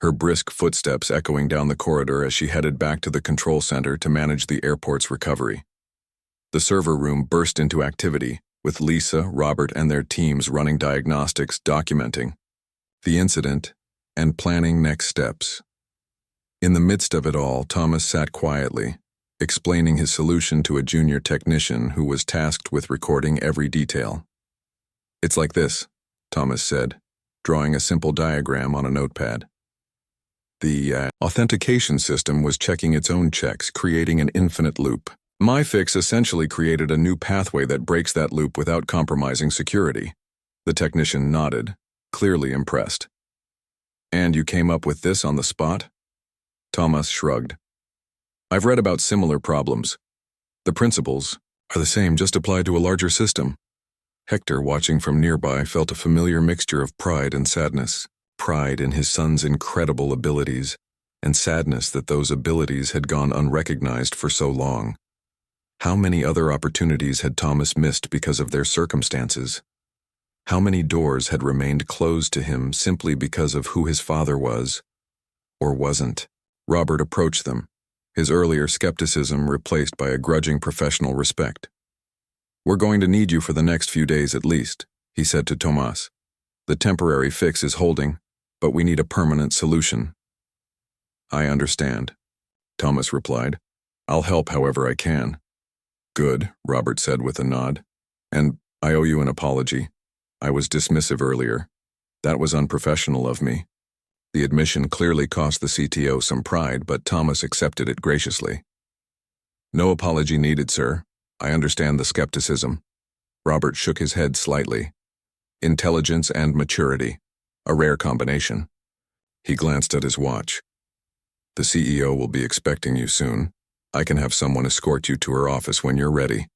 her brisk footsteps echoing down the corridor as she headed back to the control center to manage the airport's recovery. The server room burst into activity, with Lisa, Robert, and their teams running diagnostics, documenting the incident, and planning next steps. In the midst of it all, Thomas sat quietly, explaining his solution to a junior technician who was tasked with recording every detail. It's like this, Thomas said, drawing a simple diagram on a notepad. The authentication system was checking its own checks, creating an infinite loop. My fix essentially created a new pathway that breaks that loop without compromising security. The technician nodded, clearly impressed. And you came up with this on the spot? Thomas shrugged. I've read about similar problems. The principles are the same, just applied to a larger system. Hector, watching from nearby, felt a familiar mixture of pride and sadness. Pride in his son's incredible abilities, and sadness that those abilities had gone unrecognized for so long. How many other opportunities had Thomas missed because of their circumstances? How many doors had remained closed to him simply because of who his father was, or wasn't? Robert approached them, his earlier skepticism replaced by a grudging professional respect. We're going to need you for the next few days at least, he said to Thomas. The temporary fix is holding, but we need a permanent solution. I understand, Thomas replied. I'll help however I can. Good, Robert said with a nod. And I owe you an apology. I was dismissive earlier. That was unprofessional of me. The admission clearly cost the CTO some pride, but Thomas accepted it graciously. No apology needed, sir. I understand the skepticism. Robert shook his head slightly. Intelligence and maturity, a rare combination. He glanced at his watch. The CEO will be expecting you soon. I can have someone escort you to her office when you're ready.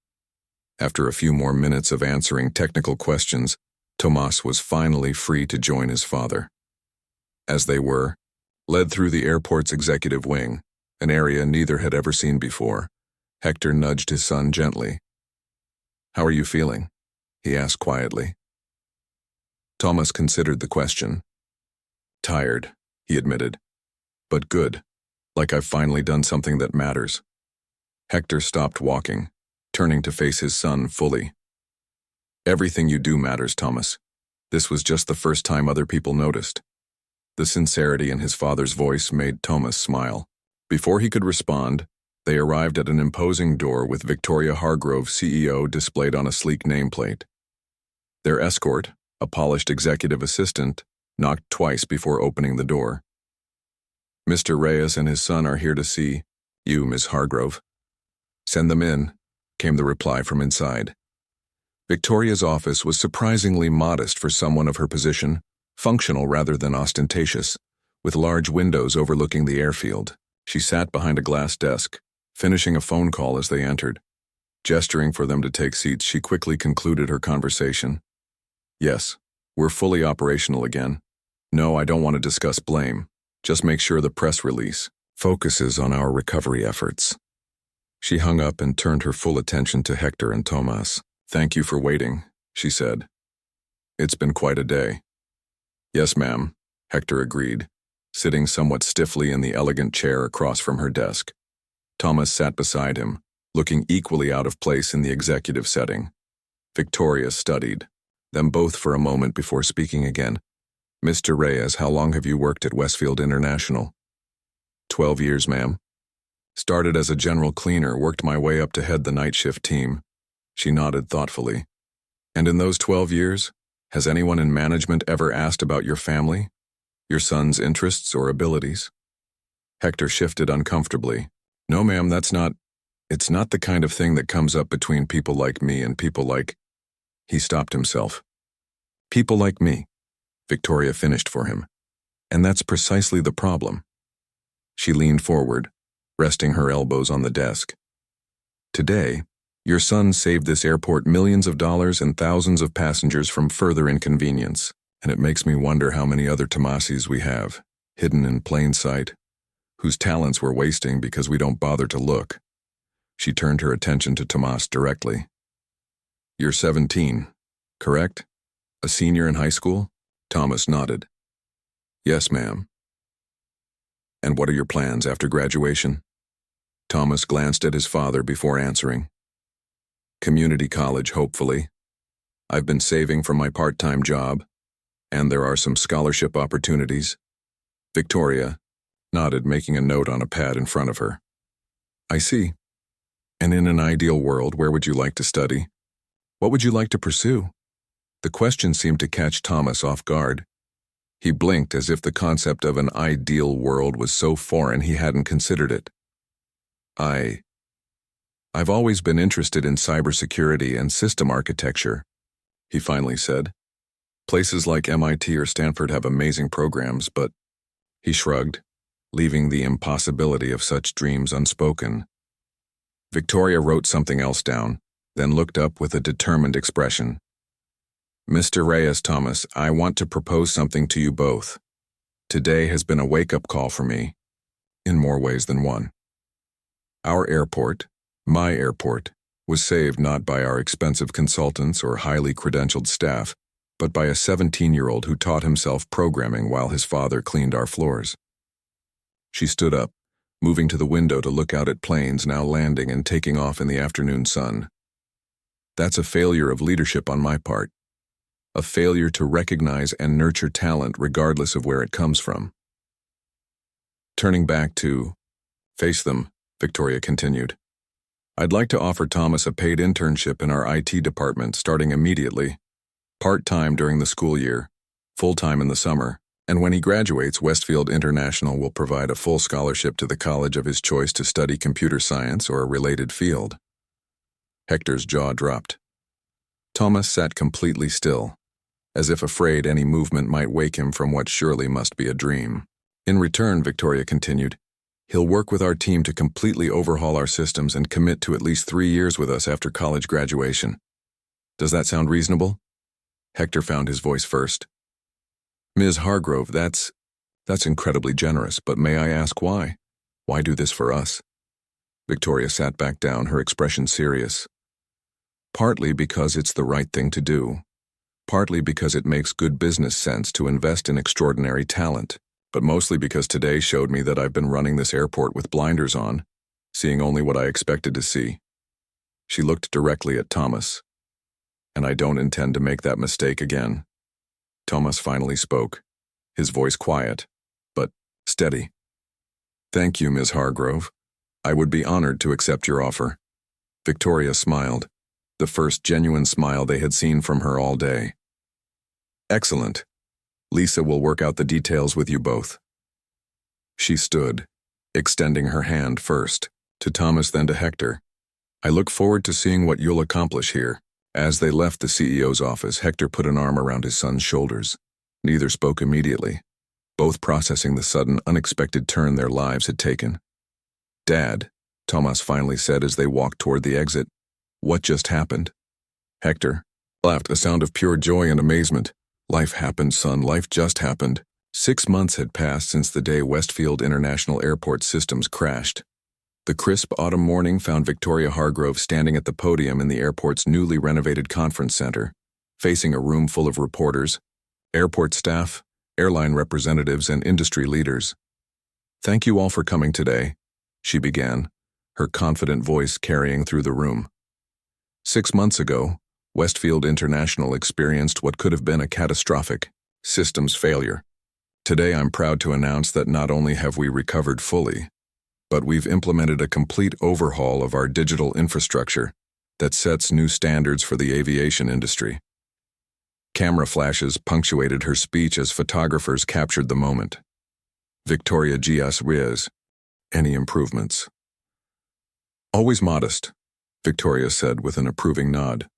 After a few more minutes of answering technical questions, Thomas was finally free to join his father. As they were, led through the airport's executive wing, an area neither had ever seen before, Hector nudged his son gently. How are you feeling? He asked quietly. Thomas considered the question. Tired, he admitted. But good, like I've finally done something that matters. Hector stopped walking, turning to face his son fully. Everything you do matters, Thomas. This was just the first time other people noticed. The sincerity in his father's voice made Thomas smile. Before he could respond, they arrived at an imposing door with Victoria Hargrove, CEO, displayed on a sleek nameplate. Their escort, a polished executive assistant, knocked twice before opening the door. Mr. Reyes and his son are here to see you, Miss Hargrove. Send them in, came the reply from inside. Victoria's office was surprisingly modest for someone of her position, functional rather than ostentatious, with large windows overlooking the airfield. She sat behind a glass desk, finishing a phone call as they entered. Gesturing for them to take seats, she quickly concluded her conversation. Yes, we're fully operational again. No, I don't want to discuss blame. Just make sure the press release focuses on our recovery efforts. She hung up and turned her full attention to Hector and Thomas. Thank you for waiting, she said. It's been quite a day. Yes, ma'am, Hector agreed, sitting somewhat stiffly in the elegant chair across from her desk. Thomas sat beside him, looking equally out of place in the executive setting. Victoria studied them both for a moment before speaking again. Mr. Reyes, how long have you worked at Westfield International? 12 years, ma'am. Started as a general cleaner, worked my way up to head the night shift team. She nodded thoughtfully. And in those 12 years, has anyone in management ever asked about your family, your son's interests or abilities? Hector shifted uncomfortably. No, ma'am, it's not the kind of thing that comes up between people like me and people like... He stopped himself. People like me, Victoria finished for him. And that's precisely the problem. She leaned forward, resting her elbows on the desk. Today, Your son saved this airport millions of dollars and thousands of passengers from further inconvenience, and it makes me wonder how many other Tomasis we have, hidden in plain sight, whose talents we're wasting because we don't bother to look. She turned her attention to Tomas directly. You're 17, correct? A senior in high school? Thomas nodded. Yes, ma'am. And what are your plans after graduation? Thomas glanced at his father before answering. Community college, hopefully. I've been saving for my part-time job, and there are some scholarship opportunities. Victoria nodded, making a note on a pad in front of her. I see. And in an ideal world, where would you like to study? What would you like to pursue? The question seemed to catch Thomas off guard. He blinked as if the concept of an ideal world was so foreign he hadn't considered it. I've always been interested in cybersecurity and system architecture, he finally said. Places like MIT or Stanford have amazing programs, but he shrugged, leaving the impossibility of such dreams unspoken. Victoria wrote something else down, then looked up with a determined expression. Mr. Reyes, Thomas, I want to propose something to you both. Today has been a wake-up call for me, in more ways than one. Our airport, my airport, was saved not by our expensive consultants or highly credentialed staff, but by a 17-year-old who taught himself programming while his father cleaned our floors. She stood up, moving to the window to look out at planes now landing and taking off in the afternoon sun. That's a failure of leadership on my part. A failure to recognize and nurture talent regardless of where it comes from. Turning back to face them, Victoria continued. I'd like to offer Thomas a paid internship in our IT department starting immediately, part-time during the school year, full-time in the summer, and when he graduates, Westfield International will provide a full scholarship to the college of his choice to study computer science or a related field. Hector's jaw dropped. Thomas sat completely still, as if afraid any movement might wake him from what surely must be a dream. In return, Victoria continued, he'll work with our team to completely overhaul our systems and commit to at least 3 years with us after college graduation. Does that sound reasonable? Hector found his voice first. Ms. Hargrove, that's incredibly generous, but may I ask why? Why do this for us? Victoria sat back down, her expression serious. Partly because it's the right thing to do. Partly because it makes good business sense to invest in extraordinary talent. But mostly because today showed me that I've been running this airport with blinders on, seeing only what I expected to see. She looked directly at Thomas. And I don't intend to make that mistake again. Thomas finally spoke, his voice quiet, but steady. Thank you, Ms. Hargrove. I would be honored to accept your offer. Victoria smiled, the first genuine smile they had seen from her all day. Excellent. Lisa will work out the details with you both. She stood, extending her hand first, to Thomas then to Hector. I look forward to seeing what you'll accomplish here. As they left the CEO's office, Hector put an arm around his son's shoulders. Neither spoke immediately, both processing the sudden, unexpected turn their lives had taken. Dad, Thomas finally said as they walked toward the exit. What just happened? Hector laughed, a sound of pure joy and amazement. Life happened, son, life just happened. 6 months had passed since the day Westfield International Airport systems crashed. The crisp autumn morning found Victoria Hargrove standing at the podium in the airport's newly renovated conference center, facing a room full of reporters, airport staff, airline representatives, and industry leaders. Thank you all for coming today, she began, her confident voice carrying through the room. 6 months ago, Westfield International experienced what could have been a catastrophic systems failure. Today I'm proud to announce that not only have we recovered fully, but we've implemented a complete overhaul of our digital infrastructure that sets new standards for the aviation industry. Camera flashes punctuated her speech as photographers captured the moment. Victoria G.S. Reyes, any improvements? Always modest, Victoria said with an approving nod.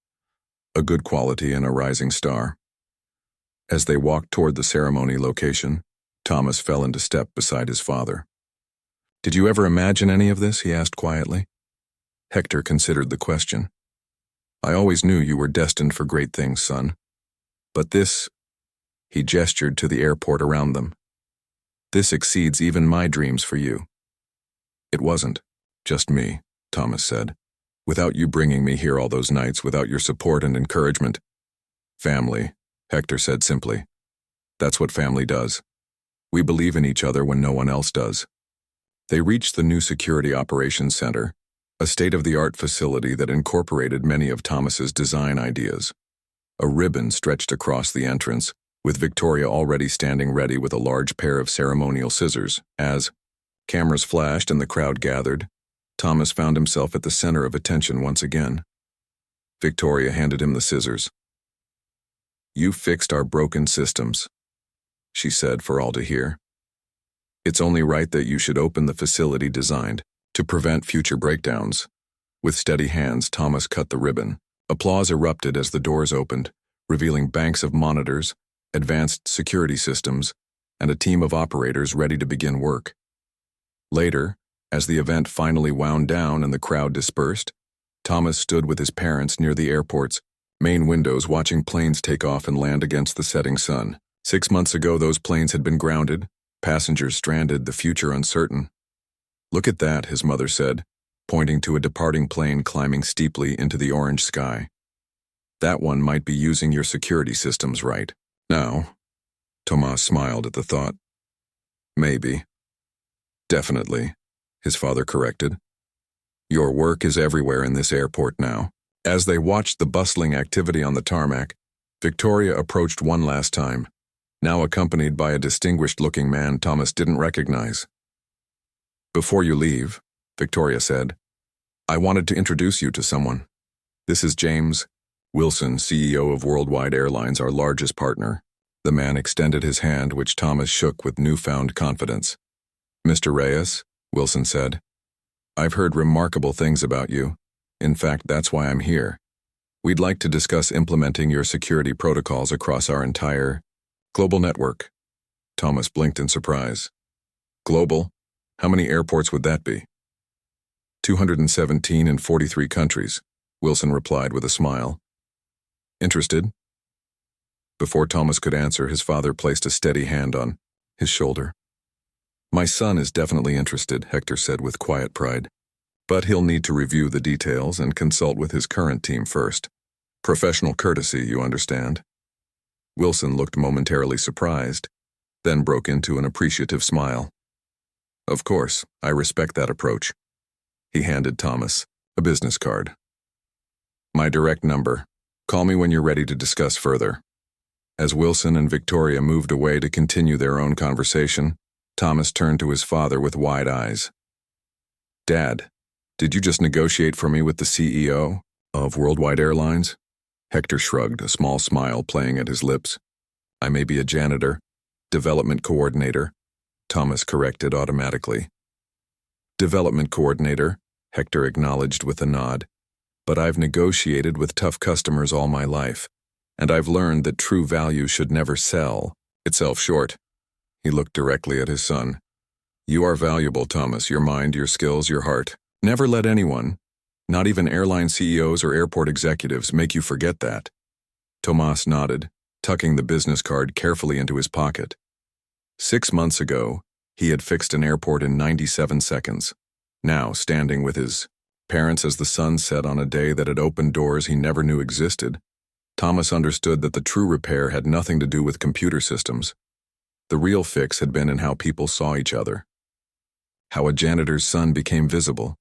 A good quality and a rising star. As they walked toward the ceremony location, Thomas fell into step beside his father. Did you ever imagine any of this? He asked quietly. Hector considered the question. I always knew you were destined for great things, son. But this, he gestured to the airport around them. This exceeds even my dreams for you. It wasn't just me, Thomas said. Without you bringing me here all those nights, without your support and encouragement. Family, Hector said simply. That's what family does. We believe in each other when no one else does. They reached the new Security Operations Center, a state-of-the-art facility that incorporated many of Thomas's design ideas. A ribbon stretched across the entrance, with Victoria already standing ready with a large pair of ceremonial scissors. As cameras flashed and the crowd gathered, Thomas found himself at the center of attention once again. Victoria handed him the scissors. You fixed our broken systems, she said for all to hear. It's only right that you should open the facility designed to prevent future breakdowns. With steady hands, Thomas cut the ribbon. Applause erupted as the doors opened, revealing banks of monitors, advanced security systems, and a team of operators ready to begin work. Later, as the event finally wound down and the crowd dispersed, Thomas stood with his parents near the airport's main windows watching planes take off and land against the setting sun. 6 months ago, those planes had been grounded, passengers stranded, the future uncertain. Look at that, his mother said, pointing to a departing plane climbing steeply into the orange sky. That one might be using your security systems right now. Tomas smiled at the thought. Maybe. Definitely, his father corrected. Your work is everywhere in this airport now. As they watched the bustling activity on the tarmac, Victoria approached one last time, now accompanied by a distinguished-looking man Thomas didn't recognize. Before you leave, Victoria said, I wanted to introduce you to someone. This is James Wilson, CEO of Worldwide Airlines, our largest partner. The man extended his hand, which Thomas shook with newfound confidence. Mr. Reyes, Wilson said, I've heard remarkable things about you. In fact, that's why I'm here. We'd like to discuss implementing your security protocols across our entire global network. Thomas blinked in surprise. Global? How many airports would that be? 217 in 43 countries, Wilson replied with a smile. Interested? Before Thomas could answer, his father placed a steady hand on his shoulder. My son is definitely interested, Hector said with quiet pride. But he'll need to review the details and consult with his current team first. Professional courtesy, you understand? Wilson looked momentarily surprised, then broke into an appreciative smile. Of course, I respect that approach. He handed Thomas a business card. My direct number. Call me when you're ready to discuss further. As Wilson and Victoria moved away to continue their own conversation, Thomas turned to his father with wide eyes. Dad, did you just negotiate for me with the CEO of Worldwide Airlines? Hector shrugged, a small smile playing at his lips. I may be a janitor, development coordinator, Thomas corrected automatically. Development coordinator, Hector acknowledged with a nod. But I've negotiated with tough customers all my life, and I've learned that true value should never sell itself short. He looked directly at his son. You are valuable, Thomas, your mind, your skills, your heart. Never let anyone, not even airline CEOs or airport executives, make you forget that. Tomas nodded, tucking the business card carefully into his pocket. 6 months ago, he had fixed an airport in 97 seconds. Now, standing with his parents as the sun set on a day that had opened doors he never knew existed, Thomas understood that the true repair had nothing to do with computer systems. The real fix had been in how people saw each other. How a janitor's son became visible.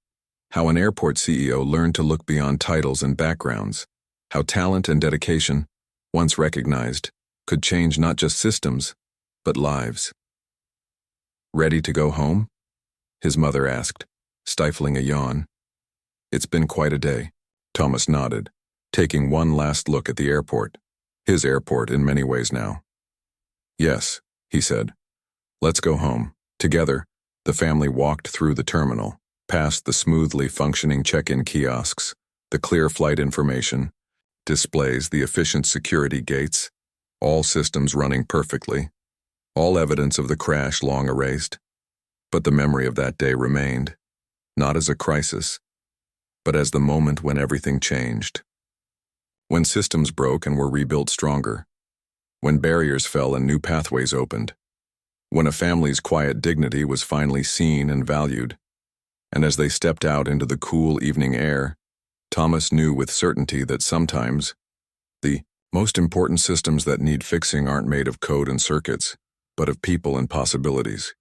How an airport CEO learned to look beyond titles and backgrounds. How talent and dedication, once recognized, could change not just systems, but lives. Ready to go home? His mother asked, stifling a yawn. It's been quite a day. Thomas nodded, taking one last look at the airport. His airport in many ways now. Yes, he said. Let's go home. Together, the family walked through the terminal, past the smoothly functioning check-in kiosks, the clear flight information, displays, the efficient security gates, all systems running perfectly, all evidence of the crash long erased. But the memory of that day remained, not as a crisis, but as the moment when everything changed. When systems broke and were rebuilt stronger. When barriers fell and new pathways opened. When a family's quiet dignity was finally seen and valued. And as they stepped out into the cool evening air, Thomas knew with certainty that sometimes the most important systems that need fixing aren't made of code and circuits, but of people and possibilities.